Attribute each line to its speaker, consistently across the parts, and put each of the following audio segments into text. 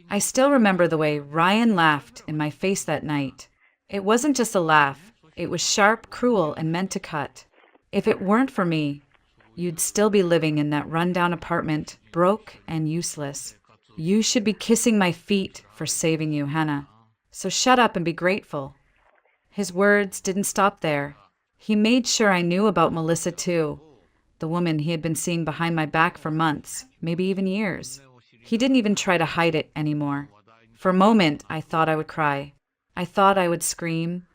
Speaker 1: I still remember the way Ryan laughed in my face that night. It wasn't just a laugh, it was sharp, cruel, and meant to cut. If it weren't for me, you'd still be living in that rundown apartment, broke and useless. You should be kissing my feet for saving you, Hannah. So shut up and be grateful. His words didn't stop there. He made sure I knew about Melissa too, the woman he had been seeing behind my back for months, maybe even years. He didn't even try to hide it anymore. For a moment, I thought I would cry. I thought I would scream,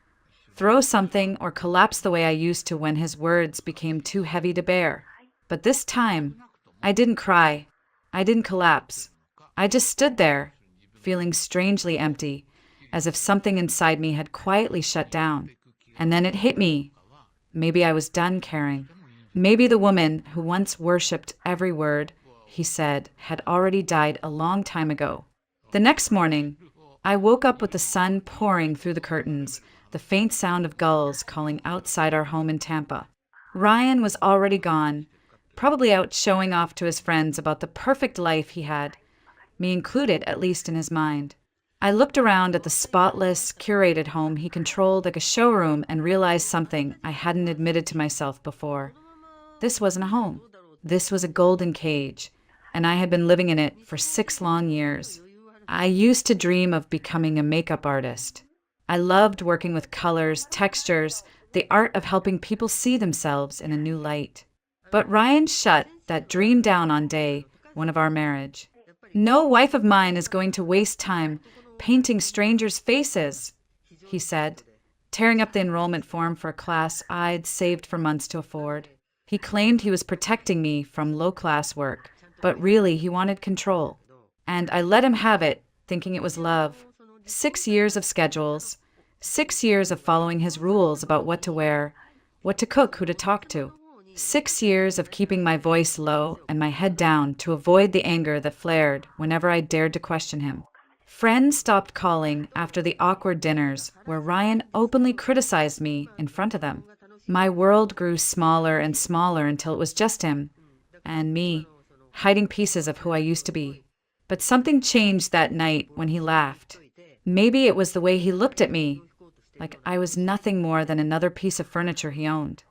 Speaker 1: throw something, or collapse the way I used to when his words became too heavy to bear. But this time, I didn't cry. I didn't collapse. I just stood there, feeling strangely empty, as if something inside me had quietly shut down. And then it hit me. Maybe I was done caring. Maybe the woman who once worshipped every word he said had already died a long time ago. The next morning, I woke up with the sun pouring through the curtains, the faint sound of gulls calling outside our home in Tampa. Ryan was already gone, probably out showing off to his friends about the perfect life he had, me included at least in his mind. I looked around at the spotless, curated home he controlled like a showroom and realized something I hadn't admitted to myself before. This wasn't a home. This was a golden cage, and I had been living in it for 6 long years. I used to dream of becoming a makeup artist. I loved working with colors, textures, the art of helping people see themselves in a new light. But Ryan shut that dream down on day 1 of our marriage. No wife of mine is going to waste time painting strangers' faces, he said, tearing up the enrollment form for a class I'd saved for months to afford. He claimed he was protecting me from low-class work, but really he wanted control. And I let him have it, thinking it was love. 6 years of schedules, 6 years of following his rules about what to wear, what to cook, who to talk to. 6 years of keeping my voice low and my head down to avoid the anger that flared whenever I dared to question him. Friends stopped calling after the awkward dinners where Ryan openly criticized me in front of them. My world grew smaller and smaller until it was just him and me, hiding pieces of who I used to be. But something changed that night when he laughed. Maybe it was the way he looked at me, like I was nothing more than another piece of furniture he owned.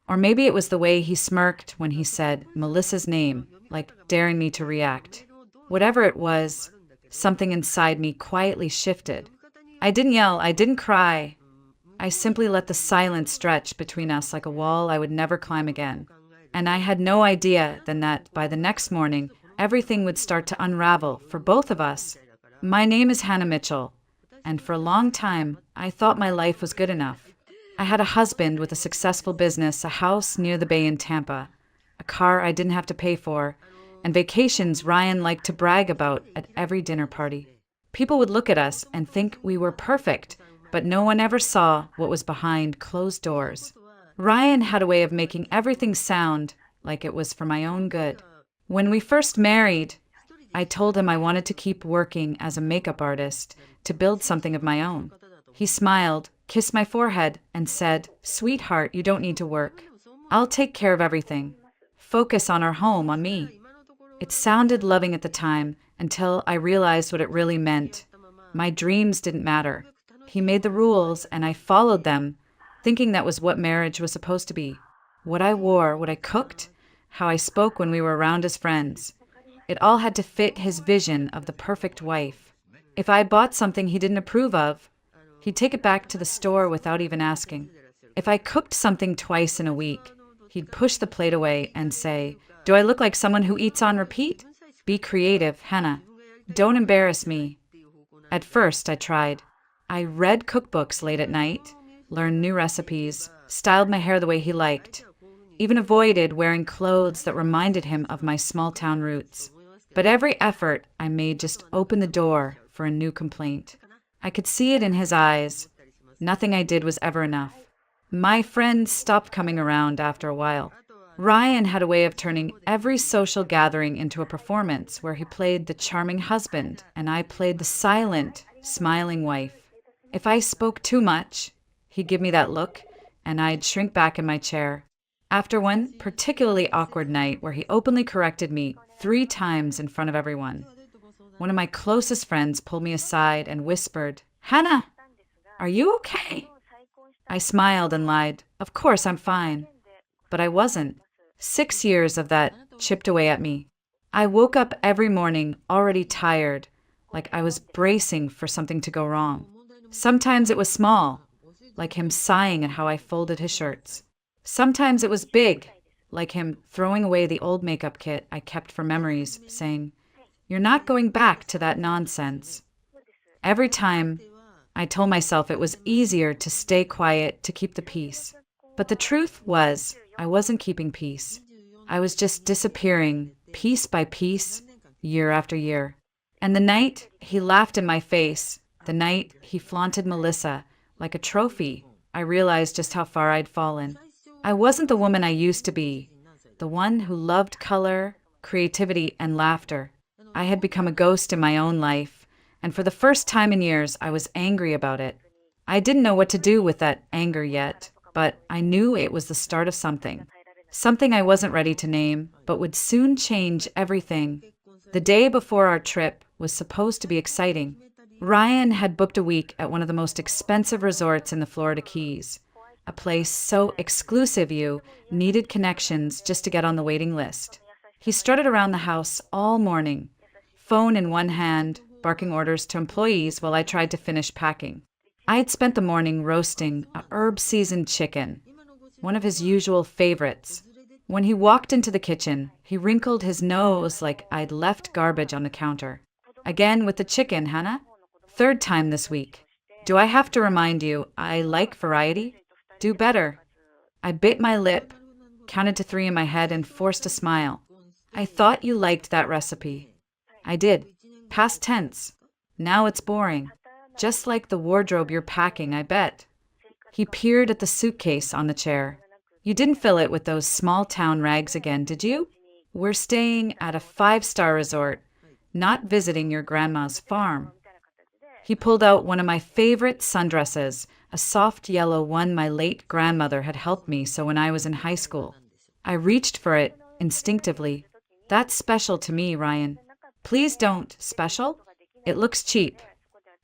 Speaker 1: Or maybe it was the way he smirked when he said Melissa's name, like daring me to react. Whatever it was, something inside me quietly shifted. I didn't yell, I didn't cry. I simply let the silence stretch between us like a wall I would never climb again. And I had no idea then that by the next morning, everything would start to unravel for both of us. My name is Hannah Mitchell, and for a long time, I thought my life was good enough. I had a husband with a successful business, a house near the bay in Tampa, a car I didn't have to pay for, and vacations Ryan liked to brag about at every dinner party. People would look at us and think we were perfect, but no one ever saw what was behind closed doors. Ryan had a way of making everything sound like it was for my own good. When we first married, I told him I wanted to keep working as a makeup artist to build something of my own. He smiled, kissed my forehead, and said, "Sweetheart, you don't need to work. I'll take care of everything. Focus on our home, on me." It sounded loving at the time until I realized what it really meant. My dreams didn't matter. He made the rules, and I followed them, thinking that was what marriage was supposed to be. What I wore, what I cooked, how I spoke when we were around as friends. It all had to fit his vision of the perfect wife. If I bought something he didn't approve of, he'd take it back to the store without even asking. If I cooked something twice in a week, he'd push the plate away and say, "Do I look like someone who eats on repeat? Be creative, Hannah. Don't embarrass me." At first, I tried. I read cookbooks late at night, learned new recipes, styled my hair the way he liked, even avoided wearing clothes that reminded him of my small-town roots. But every effort I made just opened the door for a new complaint. I could see it in his eyes. Nothing I did was ever enough. My friends stopped coming around after a while. Ryan had a way of turning every social gathering into a performance where he played the charming husband and I played the silent, smiling wife. If I spoke too much, he'd give me that look, and I'd shrink back in my chair. After one particularly awkward night where he openly corrected me 3 times in front of everyone, One of my closest friends pulled me aside and whispered, "Hannah, are you okay?" I smiled and lied, "Of course, I'm fine." But I wasn't. 6 years of that chipped away at me. I woke up every morning already tired, like I was bracing for something to go wrong. Sometimes it was small, like him sighing at how I folded his shirts. Sometimes it was big, like him throwing away the old makeup kit I kept for memories, saying, "You're not going back to that nonsense." Every time, I told myself it was easier to stay quiet to keep the peace. But the truth was, I wasn't keeping peace. I was just disappearing, piece by piece, year after year. And the night he laughed in my face, the night he flaunted Melissa like a trophy, I realized just how far I'd fallen. I wasn't the woman I used to be, the one who loved color, creativity, and laughter. I had become a ghost in my own life, and for the first time in years, I was angry about it. I didn't know what to do with that anger yet, but I knew it was the start of something. Something I wasn't ready to name, but would soon change everything. The day before our trip was supposed to be exciting. Ryan had booked a week at one of the most expensive resorts in the Florida Keys, a place so exclusive you needed connections just to get on the waiting list. He strutted around the house all morning, phone in one hand, barking orders to employees while I tried to finish packing. I had spent the morning roasting a herb-seasoned chicken, one of his usual favorites. When he walked into the kitchen, he wrinkled his nose like I'd left garbage on the counter. "Again with the chicken, Hannah? Third time this week. Do I have to remind you I like variety? Do better." I bit my lip, counted to 3 in my head, and forced a smile. "I thought you liked that recipe." "I did. Past tense. Now it's boring. Just like the wardrobe you're packing, I bet." He peered at the suitcase on the chair. "You didn't fill it with those small-town rags again, did you? We're staying at a 5-star resort, not visiting your grandma's farm." He pulled out one of my favorite sundresses, a soft yellow one my late grandmother had helped me sew when I was in high school. I reached for it instinctively. "That's special to me, Ryan." "Please don't. Special? It looks cheap."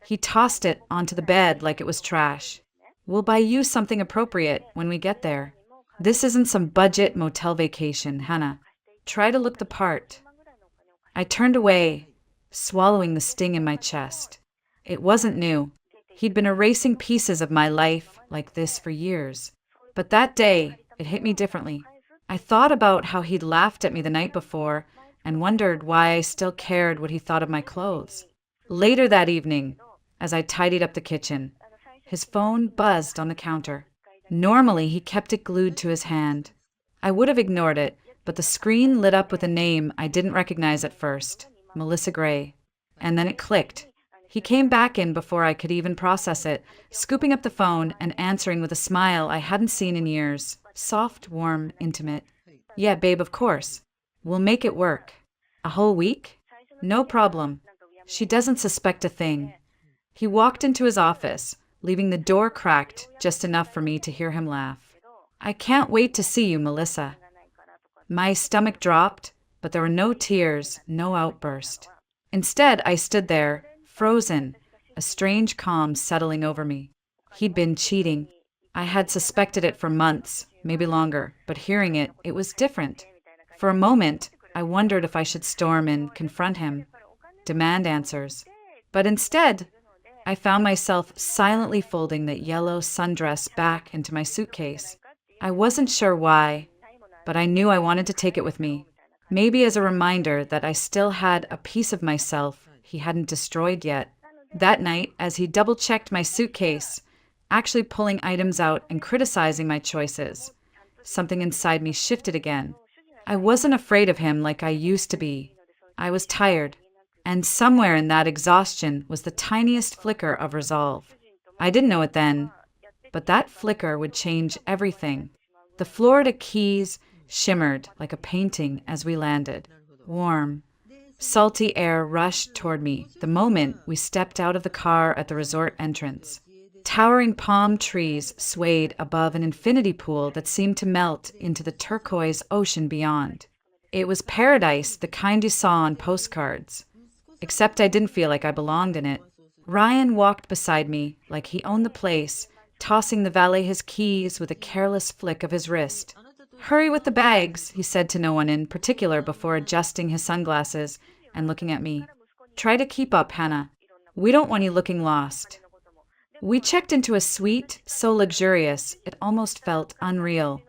Speaker 1: He tossed it onto the bed like it was trash. "We'll buy you something appropriate when we get there. This isn't some budget motel vacation, Hannah. Try to look the part." I turned away, swallowing the sting in my chest. It wasn't new. He'd been erasing pieces of my life like this for years. But that day, it hit me differently. I thought about how he'd laughed at me the night before and wondered why I still cared what he thought of my clothes. Later that evening, as I tidied up the kitchen, his phone buzzed on the counter. Normally, he kept it glued to his hand. I would have ignored it, but the screen lit up with a name I didn't recognize at first, Melissa Gray. And then it clicked. He came back in before I could even process it, scooping up the phone and answering with a smile I hadn't seen in years. Soft, warm, intimate. "Yeah, babe, of course. We'll make it work." "A whole week?" "No problem. She doesn't suspect a thing." He walked into his office, leaving the door cracked just enough for me to hear him laugh. "I can't wait to see you, Melissa." My stomach dropped, but there were no tears, no outburst. Instead, I stood there, frozen, a strange calm settling over me. He'd been cheating. I had suspected it for months, maybe longer, but hearing it, it was different. For a moment, I wondered if I should storm and confront him, demand answers. But instead, I found myself silently folding that yellow sundress back into my suitcase. I wasn't sure why, but I knew I wanted to take it with me, maybe as a reminder that I still had a piece of myself he hadn't destroyed yet. That night, as he double-checked my suitcase, actually pulling items out and criticizing my choices, something inside me shifted again. I wasn't afraid of him like I used to be. I was tired, and somewhere in that exhaustion was the tiniest flicker of resolve. I didn't know it then, but that flicker would change everything. The Florida Keys shimmered like a painting as we landed. Warm, salty air rushed toward me the moment we stepped out of the car at the resort entrance. Towering palm trees swayed above an infinity pool that seemed to melt into the turquoise ocean beyond. It was paradise, the kind you saw on postcards. except I didn't feel like I belonged in it. Ryan walked beside me like he owned the place, tossing the valet his keys with a careless flick of his wrist. "Hurry with the bags," he said to no one in particular before adjusting his sunglasses and looking at me. "Try to keep up, Hannah. We don't want you looking lost." We checked into a suite so luxurious it almost felt unreal.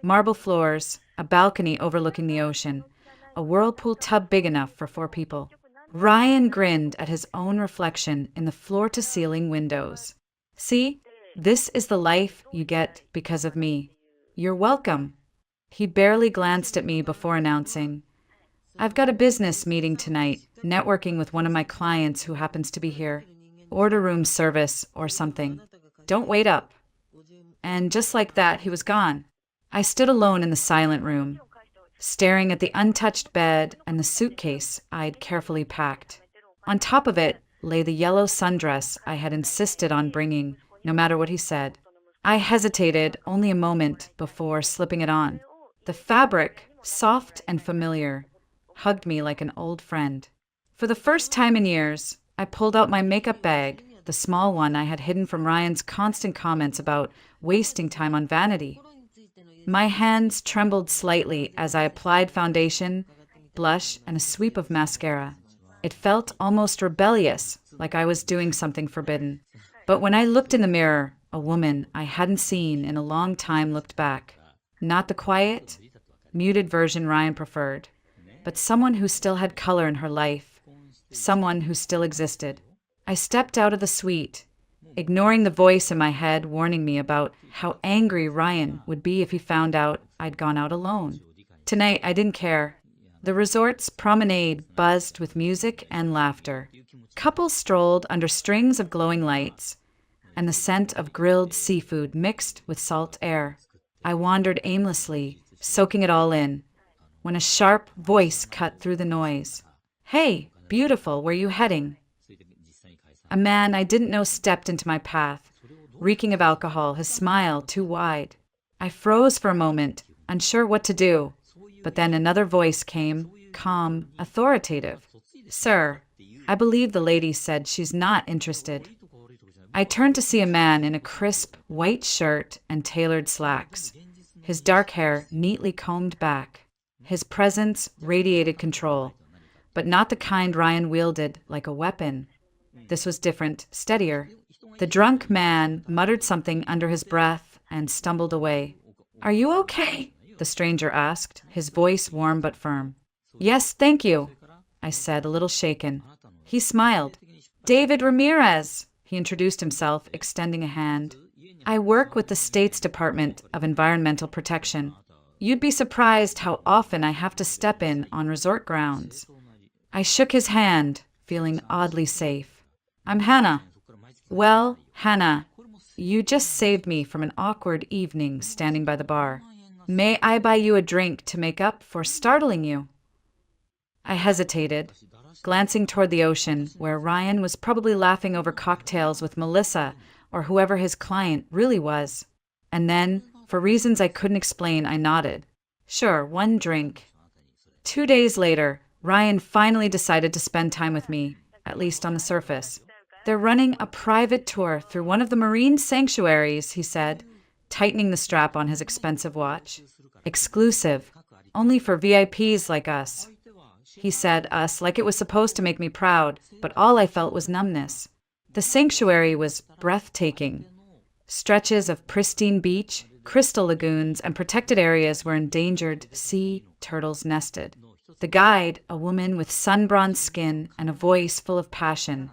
Speaker 1: Marble floors, a balcony overlooking the ocean, a whirlpool tub big enough for 4 people. Ryan grinned at his own reflection in the floor-to-ceiling windows. "See, this is the life you get because of me. You're welcome." He barely glanced at me before announcing, "I've got a business meeting tonight, networking with one of my clients who happens to be here. Order room service or something. Don't wait up." And just like that, he was gone. I stood alone in the silent room, staring at the untouched bed and the suitcase I'd carefully packed. On top of it lay the yellow sundress I had insisted on bringing, no matter what he said. I hesitated only a moment before slipping it on. The fabric, soft and familiar, hugged me like an old friend. For the first time in years, I pulled out my makeup bag, the small one I had hidden from Ryan's constant comments about wasting time on vanity. My hands trembled slightly as I applied foundation, blush, and a sweep of mascara. It felt almost rebellious, like I was doing something forbidden. But when I looked in the mirror, a woman I hadn't seen in a long time looked back. Not the quiet, muted version Ryan preferred, but someone who still had color in her life, someone who still existed. I stepped out of the suite, ignoring the voice in my head warning me about how angry Ryan would be if he found out I'd gone out alone. Tonight, I didn't care. The resort's promenade buzzed with music and laughter. Couples strolled under strings of glowing lights, and the scent of grilled seafood mixed with salt air. I wandered aimlessly, soaking it all in, when a sharp voice cut through the noise. "Hey, beautiful, where you heading?" A man I didn't know stepped into my path, reeking of alcohol, his smile too wide. I froze for a moment, unsure what to do, but then another voice came, calm, authoritative. "Sir, I believe the lady said she's not interested." I turned to see a man in a crisp white shirt and tailored slacks, his dark hair neatly combed back. His presence radiated control, but not the kind Ryan wielded like a weapon. This was different, steadier. The drunk man muttered something under his breath and stumbled away. "Are you okay?" the stranger asked, his voice warm but firm. "Yes, thank you," I said, a little shaken. He smiled. "David Ramirez," he introduced himself, extending a hand. "I work with the state's Department of Environmental Protection. You'd be surprised how often I have to step in on resort grounds." I shook his hand, feeling oddly safe. "I'm Hannah." "Well, Hannah, you just saved me from an awkward evening standing by the bar. May I buy you a drink to make up for startling you?" I hesitated, glancing toward the ocean, where Ryan was probably laughing over cocktails with Melissa or whoever his client really was. And then, for reasons I couldn't explain, I nodded. "Sure, one drink." 2 days later, Ryan finally decided to spend time with me, at least on the surface. "They're running a private tour through one of the marine sanctuaries," he said, tightening the strap on his expensive watch. "Exclusive, only for VIPs like us." He said us like it was supposed to make me proud, but all I felt was numbness. The sanctuary was breathtaking. Stretches of pristine beach, crystal lagoons, and protected areas where endangered sea turtles nested. The guide, a woman with sun-bronzed skin and a voice full of passion,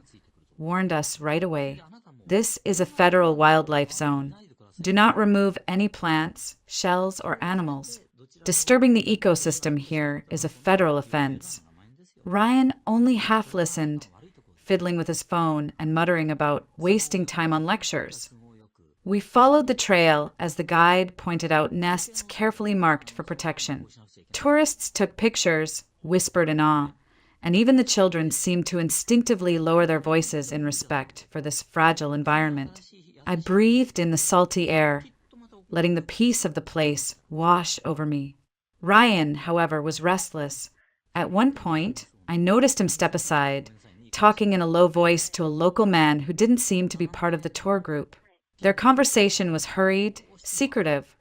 Speaker 1: warned us right away. "This is a federal wildlife zone. Do not remove any plants, shells, or animals. Disturbing the ecosystem here is a federal offense." Ryan only half listened, fiddling with his phone and muttering about wasting time on lectures. We followed the trail as the guide pointed out nests carefully marked for protection. Tourists took pictures, whispered in awe, and even the children seemed to instinctively lower their voices in respect for this fragile environment. I breathed in the salty air, letting the peace of the place wash over me. Ryan, however, was restless. At one point, I noticed him step aside, talking in a low voice to a local man who didn't seem to be part of the tour group. Their conversation was hurried, secretive,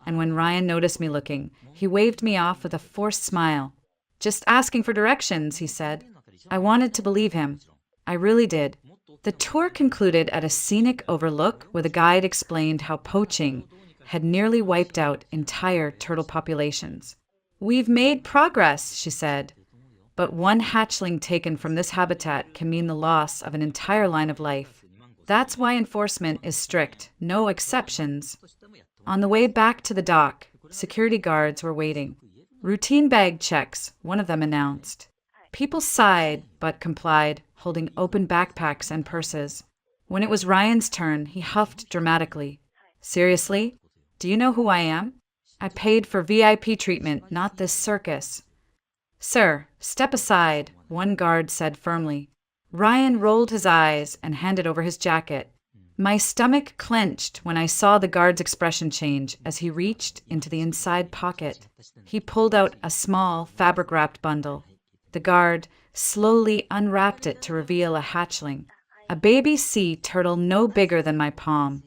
Speaker 1: and when Ryan noticed me looking, he waved me off with a forced smile. "Just asking for directions," he said. I wanted to believe him. I really did. The tour concluded at a scenic overlook where the guide explained how poaching had nearly wiped out entire turtle populations. "We've made progress," she said, "but one hatchling taken from this habitat can mean the loss of an entire line of life. That's why enforcement is strict, no exceptions." On the way back to the dock, security guards were waiting. "Routine bag checks," one of them announced. People sighed but complied, holding open backpacks and purses. When it was Ryan's turn, he huffed dramatically. "Seriously? Do you know who I am? I paid for VIP treatment, not this circus." "Sir, step aside," one guard said firmly. Ryan rolled his eyes and handed over his jacket. My stomach clenched when I saw the guard's expression change as he reached into the inside pocket. He pulled out a small, fabric-wrapped bundle. The guard slowly unwrapped it to reveal a hatchling, a baby sea turtle no bigger than my palm,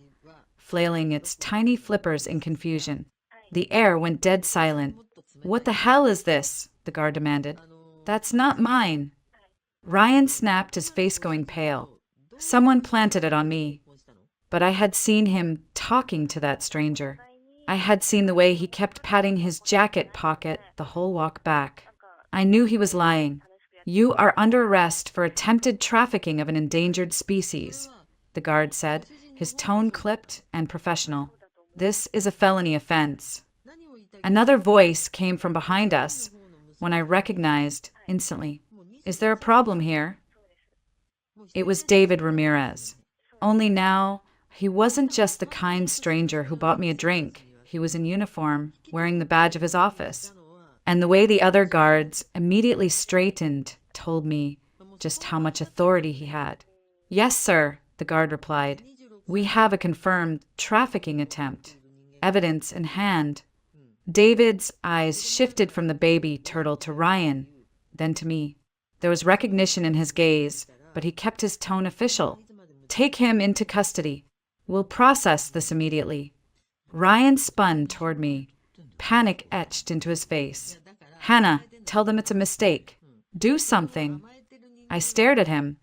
Speaker 1: flailing its tiny flippers in confusion. The air went dead silent. "What the hell is this?" the guard demanded. "That's not mine." Ryan snapped, his face going pale. "Someone planted it on me." But I had seen him talking to that stranger. I had seen the way he kept patting his jacket pocket the whole walk back. I knew he was lying. "You are under arrest for attempted trafficking of an endangered species," the guard said, his tone clipped and professional. "This is a felony offense." Another voice came from behind us when I recognized instantly. "Is there a problem here?" It was David Ramirez. Only now, he wasn't just the kind stranger who bought me a drink. He was in uniform, wearing the badge of his office. And the way the other guards immediately straightened told me just how much authority he had. "Yes, sir," the guard replied. "We have a confirmed trafficking attempt. Evidence in hand." David's eyes shifted from the baby turtle to Ryan, then to me. There was recognition in his gaze, but he kept his tone official. "Take him into custody. We'll process this immediately." Ryan spun toward me, panic etched into his face. "Hannah, tell them it's a mistake. Do something." I stared at him,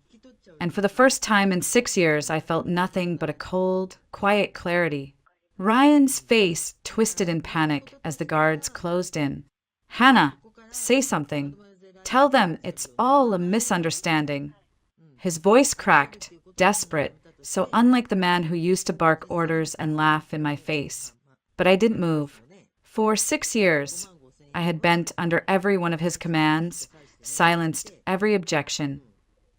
Speaker 1: and for the first time in 6 years, I felt nothing but a cold, quiet clarity. Ryan's face twisted in panic as the guards closed in. "Hannah, say something. Tell them it's all a misunderstanding." His voice cracked, desperate, so unlike the man who used to bark orders and laugh in my face. But I didn't move. For 6 years, I had bent under every one of his commands, silenced every objection,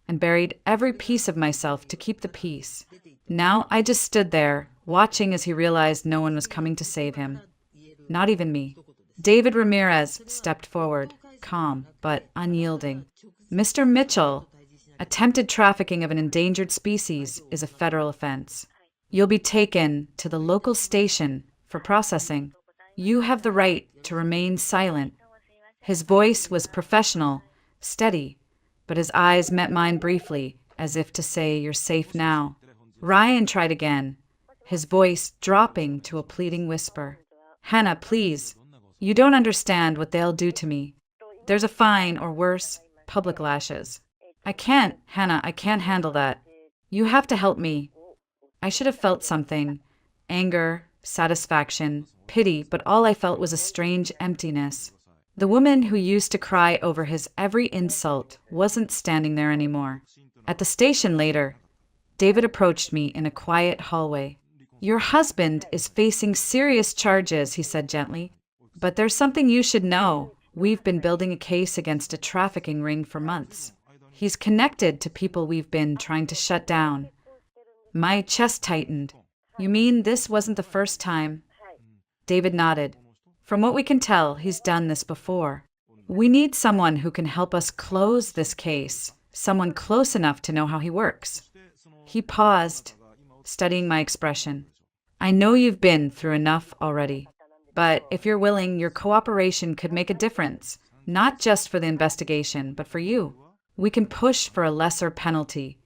Speaker 1: and buried every piece of myself to keep the peace. Now I just stood there, watching as he realized no one was coming to save him. Not even me. David Ramirez stepped forward, calm but unyielding. "Mr. Mitchell, attempted trafficking of an endangered species is a federal offense. You'll be taken to the local station for processing. You have the right to remain silent." His voice was professional, steady, but his eyes met mine briefly, as if to say, "You're safe now." Ryan tried again, his voice dropping to a pleading whisper. "Hannah, please. You don't understand what they'll do to me. There's a fine, or worse, public lashes." "I can't, Hannah, I can't handle that. You have to help me." I should have felt something. Anger, satisfaction, pity, but all I felt was a strange emptiness. The woman who used to cry over his every insult wasn't standing there anymore. At the station later, David approached me in a quiet hallway. "Your husband is facing serious charges," he said gently. "But there's something you should know. We've been building a case against a trafficking ring for months. He's connected to people we've been trying to shut down." My chest tightened. "You mean this wasn't the first time?" David nodded. "From what we can tell, he's done this before. We need someone who can help us close this case, someone close enough to know how he works." He paused, studying my expression. "I know you've been through enough already, but if you're willing, your cooperation could make a difference. Not just for the investigation, but for you. We can push for a lesser penalty,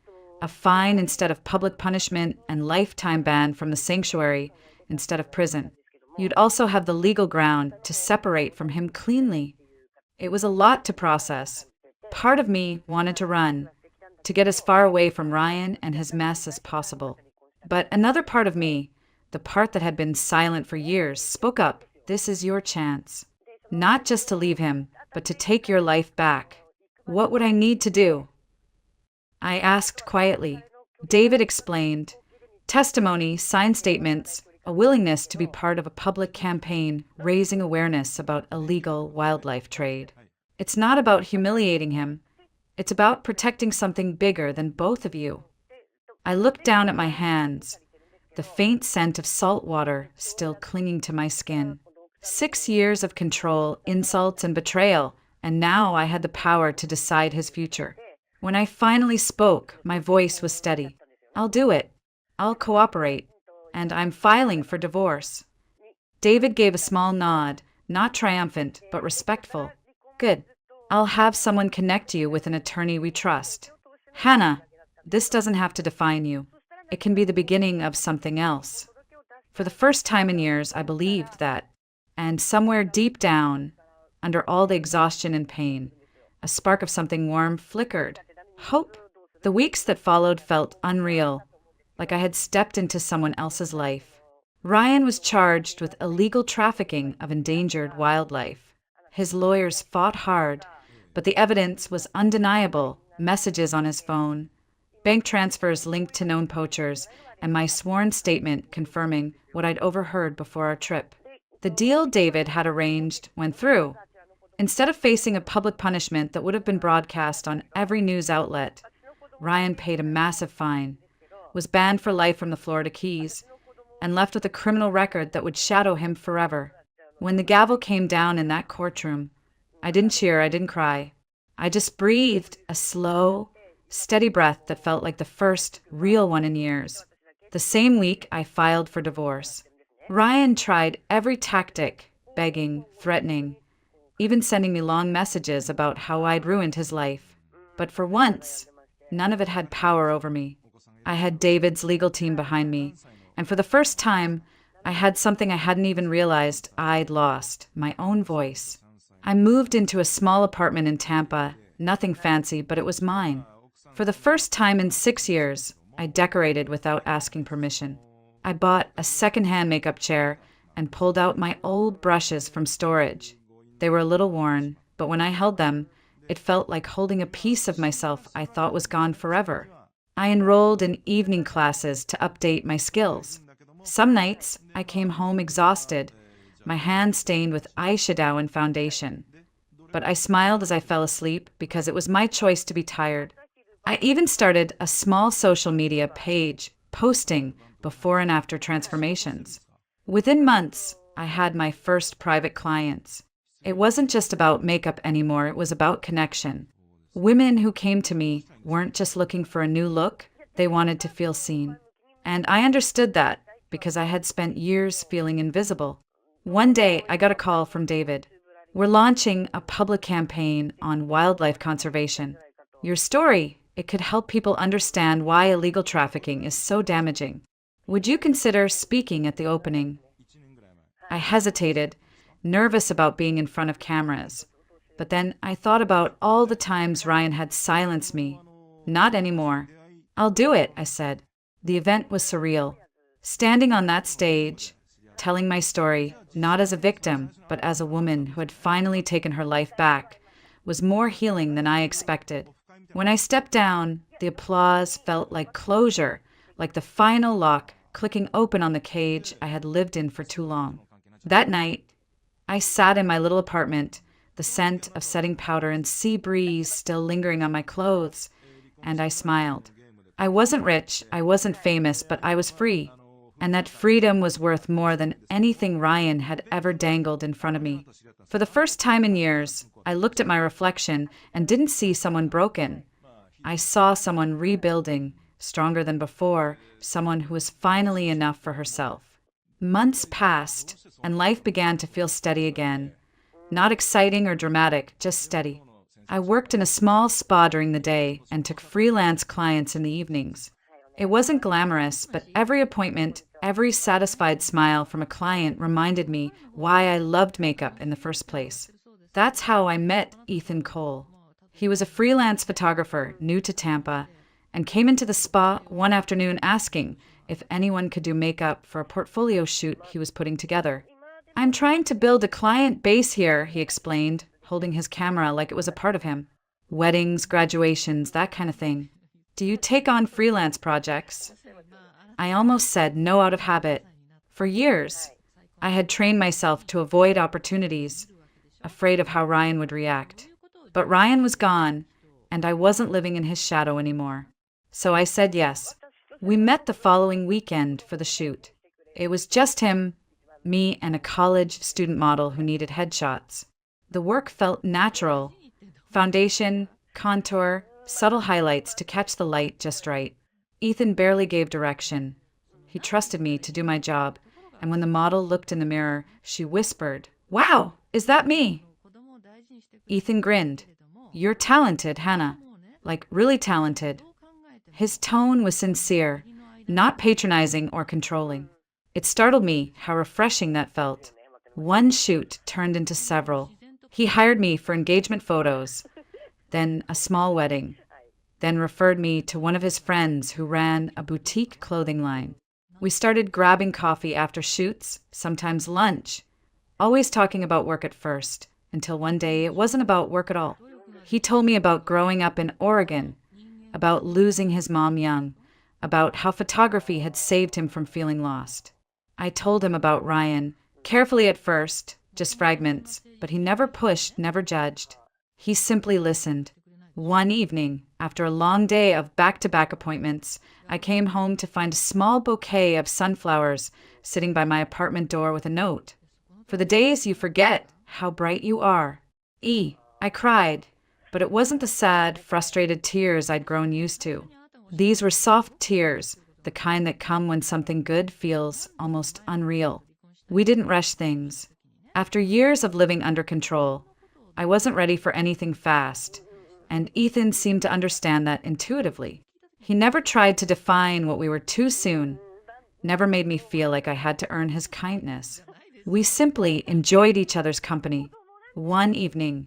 Speaker 1: a fine instead of public punishment and lifetime ban from the sanctuary instead of prison. You'd also have the legal ground to separate from him cleanly. It was a lot to process. Part of me wanted to run, to get as far away from Ryan and his mess as possible. But another part of me, the part that had been silent for years, spoke up. This is your chance. Not just to leave him, but to take your life back. What would I need to do? I asked quietly. David explained. Testimony, signed statements, a willingness to be part of a public campaign raising awareness about illegal wildlife trade. It's not about humiliating him. It's about protecting something bigger than both of you. I looked down at my hands, the faint scent of salt water still clinging to my skin. 6 years of control, insults, and betrayal, and now I had the power to decide his future. When I finally spoke, my voice was steady. I'll do it. I'll cooperate. And I'm filing for divorce. David gave a small nod, not triumphant, but respectful. Good. I'll have someone connect you with an attorney we trust. Hannah, this doesn't have to define you. It can be the beginning of something else. For the first time in years, I believed that. And somewhere deep down, under all the exhaustion and pain, a spark of something warm flickered. Hope. The weeks that followed felt unreal, like I had stepped into someone else's life. Ryan was charged with illegal trafficking of endangered wildlife. His lawyers fought hard, but the evidence was undeniable. Messages on his phone, bank transfers linked to known poachers, and my sworn statement confirming what I'd overheard before our trip. The deal David had arranged went through. Instead of facing a public punishment that would have been broadcast on every news outlet, Ryan paid a massive fine, was banned for life from the Florida Keys, and left with a criminal record that would shadow him forever. When the gavel came down in that courtroom, I didn't cheer, I didn't cry. I just breathed a slow, steady breath that felt like the first real one in years. The same week, I filed for divorce. Ryan tried every tactic, begging, threatening, even sending me long messages about how I'd ruined his life. But for once, none of it had power over me. I had David's legal team behind me, and for the first time, I had something I hadn't even realized I'd lost, my own voice. I moved into a small apartment in Tampa, nothing fancy, but it was mine. For the first time in 6 years, I decorated without asking permission. I bought a secondhand makeup chair and pulled out my old brushes from storage. They were a little worn, but when I held them, it felt like holding a piece of myself I thought was gone forever. I enrolled in evening classes to update my skills. Some nights, I came home exhausted, my hands stained with eyeshadow and foundation. But I smiled as I fell asleep because it was my choice to be tired. I even started a small social media page, posting before and after transformations. Within months, I had my first private clients. It wasn't just about makeup anymore, it was about connection. Women who came to me weren't just looking for a new look, they wanted to feel seen. And I understood that because I had spent years feeling invisible. One day, I got a call from David. We're launching a public campaign on wildlife conservation. Your story, it could help people understand why illegal trafficking is so damaging. Would you consider speaking at the opening? I hesitated, nervous about being in front of cameras. But then I thought about all the times Ryan had silenced me. Not anymore. I'll do it, I said. The event was surreal. Standing on that stage, telling my story, not as a victim, but as a woman who had finally taken her life back, was more healing than I expected. When I stepped down, the applause felt like closure, like the final lock clicking open on the cage I had lived in for too long. That night, I sat in my little apartment, the scent of setting powder and sea breeze still lingering on my clothes, and I smiled. I wasn't rich, I wasn't famous, but I was free. And that freedom was worth more than anything Ryan had ever dangled in front of me. For the first time in years, I looked at my reflection and didn't see someone broken. I saw someone rebuilding, stronger than before, someone who was finally enough for herself. Months passed, and life began to feel steady again. Not exciting or dramatic, just steady. I worked in a small spa during the day and took freelance clients in the evenings. It wasn't glamorous, but every appointment, every satisfied smile from a client reminded me why I loved makeup in the first place. That's how I met Ethan Cole. He was a freelance photographer new to Tampa and came into the spa one afternoon asking if anyone could do makeup for a portfolio shoot he was putting together. "I'm trying to build a client base here," he explained, holding his camera like it was a part of him. "Weddings, graduations, that kind of thing. Do you take on freelance projects?" I almost said no out of habit. For years, I had trained myself to avoid opportunities, afraid of how Ryan would react. But Ryan was gone, and I wasn't living in his shadow anymore. So I said yes. We met the following weekend for the shoot. It was just him, me, and a college student model who needed headshots. The work felt natural. Foundation, contour, subtle highlights to catch the light just right. Ethan barely gave direction. He trusted me to do my job, and when the model looked in the mirror, she whispered, "Wow, is that me?" Ethan grinned. "You're talented, Hannah. Like, really talented." His tone was sincere, not patronizing or controlling. It startled me how refreshing that felt. One shoot turned into several. He hired me for engagement photos, then a small wedding, then referred me to one of his friends who ran a boutique clothing line. We started grabbing coffee after shoots, sometimes lunch, always talking about work at first, until one day it wasn't about work at all. He told me about growing up in Oregon, about losing his mom young, about how photography had saved him from feeling lost. I told him about Ryan, carefully at first, just fragments, but he never pushed, never judged. He simply listened. One evening, after a long day of back-to-back appointments, I came home to find a small bouquet of sunflowers sitting by my apartment door with a note. "For the days you forget how bright you are. E." I cried, but it wasn't the sad, frustrated tears I'd grown used to. These were soft tears, the kind that come when something good feels almost unreal. We didn't rush things. After years of living under control, I wasn't ready for anything fast, and Ethan seemed to understand that intuitively. He never tried to define what we were too soon, never made me feel like I had to earn his kindness. We simply enjoyed each other's company. One evening,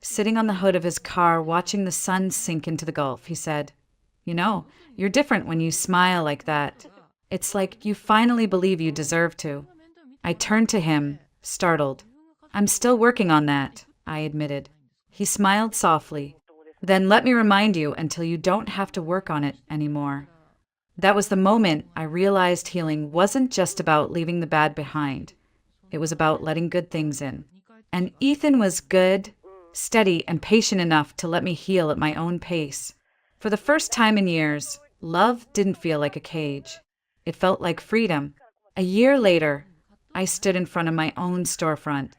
Speaker 1: sitting on the hood of his car watching the sun sink into the Gulf, he said, "You know, you're different when you smile like that. It's like you finally believe you deserve to." I turned to him, startled. "I'm still working on that," I admitted. He smiled softly. "Then let me remind you until you don't have to work on it anymore." That was the moment I realized healing wasn't just about leaving the bad behind. It was about letting good things in. And Ethan was good, steady, and patient enough to let me heal at my own pace. For the first time in years, love didn't feel like a cage. It felt like freedom. A year later, I stood in front of my own storefront,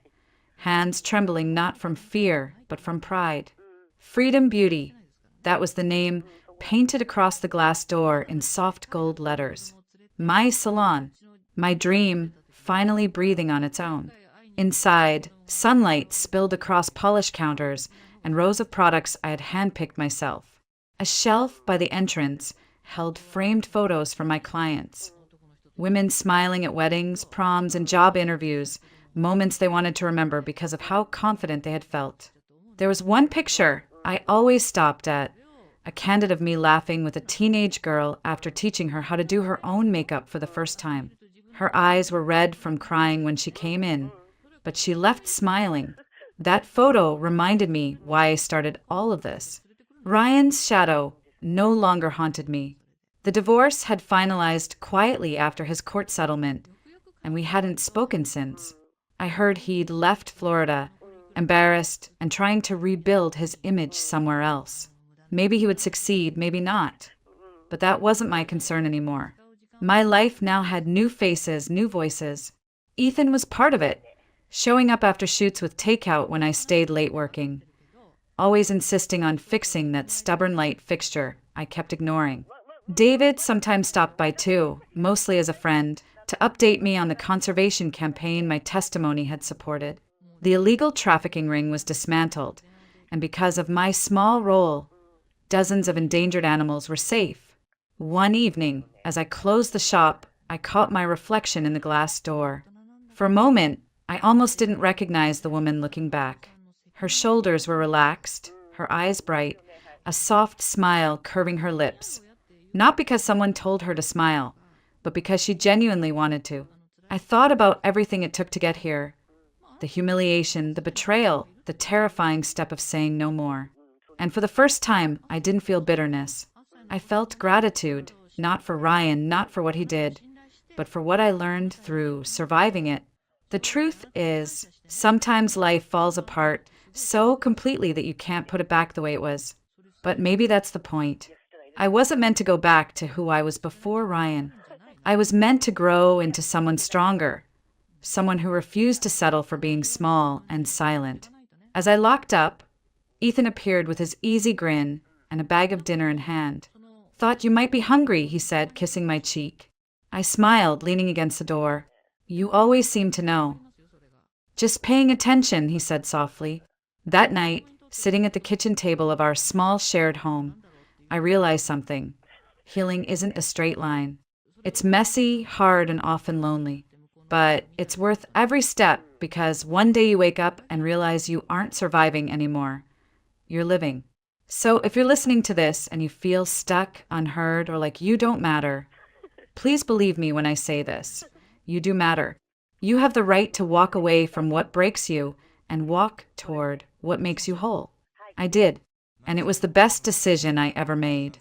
Speaker 1: hands trembling not from fear, but from pride. Freedom Beauty, that was the name, painted across the glass door in soft gold letters. My salon, my dream, finally breathing on its own. Inside, sunlight spilled across polished counters and rows of products I had handpicked myself. A shelf by the entrance held framed photos from my clients. Women smiling at weddings, proms, and job interviews, moments they wanted to remember because of how confident they had felt. There was one picture I always stopped at, a candid of me laughing with a teenage girl after teaching her how to do her own makeup for the first time. Her eyes were red from crying when she came in, but she left smiling. That photo reminded me why I started all of this. Ryan's shadow no longer haunted me. The divorce had finalized quietly after his court settlement, and we hadn't spoken since. I heard he'd left Florida, embarrassed and trying to rebuild his image somewhere else. Maybe he would succeed, maybe not. But that wasn't my concern anymore. My life now had new faces, new voices. Ethan was part of it, showing up after shoots with takeout when I stayed late working, always insisting on fixing that stubborn light fixture I kept ignoring. David sometimes stopped by too, mostly as a friend, to update me on the conservation campaign my testimony had supported. The illegal trafficking ring was dismantled, and because of my small role, dozens of endangered animals were safe. One evening, as I closed the shop, I caught my reflection in the glass door. For a moment, I almost didn't recognize the woman looking back. Her shoulders were relaxed, her eyes bright, a soft smile curving her lips. Not because someone told her to smile, but because she genuinely wanted to. I thought about everything it took to get here. The humiliation, the betrayal, the terrifying step of saying no more. And for the first time, I didn't feel bitterness. I felt gratitude, not for Ryan, not for what he did, but for what I learned through surviving it. The truth is, sometimes life falls apart so completely that you can't put it back the way it was. But maybe that's the point. I wasn't meant to go back to who I was before Ryan. I was meant to grow into someone stronger, someone who refused to settle for being small and silent. As I locked up, Ethan appeared with his easy grin and a bag of dinner in hand. "Thought you might be hungry," he said, kissing my cheek. I smiled, leaning against the door. "You always seem to know." "Just paying attention," he said softly. That night, sitting at the kitchen table of our small shared home, I realized something. Healing isn't a straight line. It's messy, hard, and often lonely. But it's worth every step because one day you wake up and realize you aren't surviving anymore. You're living. So if you're listening to this and you feel stuck, unheard, or like you don't matter, please believe me when I say this. You do matter. You have the right to walk away from what breaks you and walk toward what makes you whole. I did, and it was the best decision I ever made.